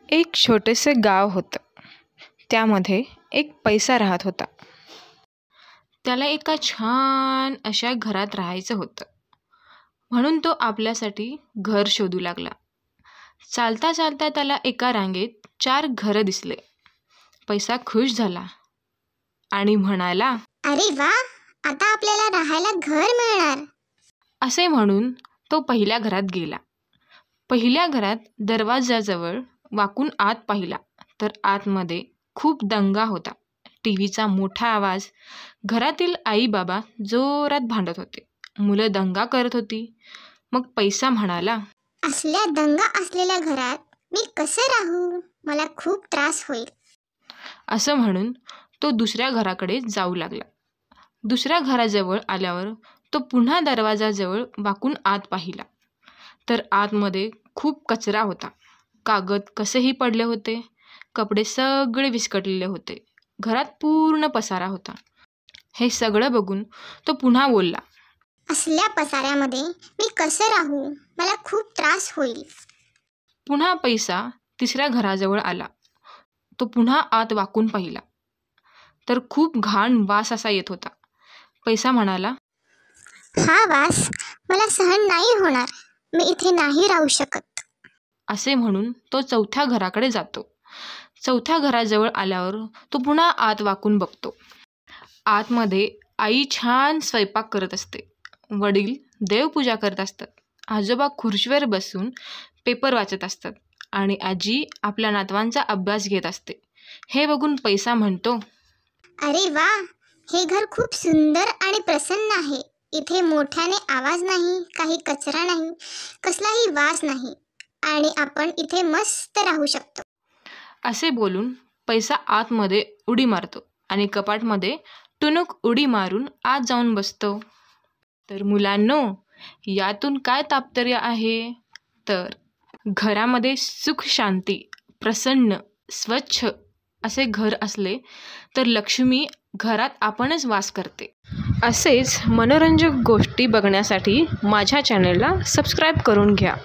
एक छोटेसे गाव होतं. त्यामध्ये एक पैसा राहत होता. त्याला एका छान अशा घरात राहायचं होतं. म्हणून तो आपल्यासाठी घर शोधू लागला. चालता चालता त्याला एका रांगेत 4 घरं दिसले. पैसा खुश झाला आणि म्हणाला, अरे वा, आता आपल्याला राहायला घर मिळणार. असे म्हणून तो पहिल्या घरात गेला. पहिल्या घरात दरवाजाजवळ वाकून आत पाहिला तर आतमध्ये खूप दंगा होता. टीव्हीचा मोठा आवाज. घरातील आई बाबा जोरात भांडत होते. मुलं दंगा करत होती. मग पैसा म्हणाला, असल्या दंगा असलेल्या घरात मी कसं राहू? मला खूप त्रास होईल. असं म्हणून तो दुसऱ्या घराकडे जाऊ लागला. दुसऱ्या घराजवळ आल्यावर तो पुन्हा दरवाजाजवळ वाकून आत पाहिला तर आतमध्ये खूप कचरा होता. कागद कसेही पडले होते. कपडे सगळे विस्कटलेले होते. घरात पूर्ण पसारा होता. हे सगळं बघून तो पुन्हा बोलला, असल्या पसाऱ्यामध्ये मी कसं राहू? मला खूप त्रास होईल. पुन्हा पैसा तिसऱ्या घराजवळ आला. तो पुन्हा आत वाकून पाहिला तर खूप घाण वास असा येत होता. पैसा म्हणाला, हा वास मला सहन नाही होणार. मी इथे नाही राहू शकत. असे म्हणून तो चौथ्या घराकडे जातो. चौथ्या घराजवळ आल्यावर तो पुन्हा आत वाकून बघतो. आतमध्ये आई छान स्वयंपाक करत असते. वडील देवपूजा करत असतात. आजोबा खुर्चीवर बसून पेपर वाचत असतात आणि आजी आपल्या नातवांचा अभ्यास घेत असते. हे बघून पैसा म्हणतो, अरे वा, हे घर खूप सुंदर आणि प्रसन्न आहे. इथे मोठ्याने आवाज नाही, काही कचरा नाही, कसलाही वास नाही आणि आपण इथे मस्त राहू शकतो. असे बोलून पैसा आतमध्ये उडी मारतो आणि कपाटमध्ये टुणूक उडी मारून आत जाऊन बसतो. तर मुलांनो, यातून काय तात्पर्य आहे? तर घरामध्ये सुख शांती, प्रसन्न, स्वच्छ असे घर असले तर लक्ष्मी घरात आपणच वास करते. असेच मनोरंजक गोष्टी बघण्यासाठी माझ्या चॅनलला सबस्क्राईब करून घ्या.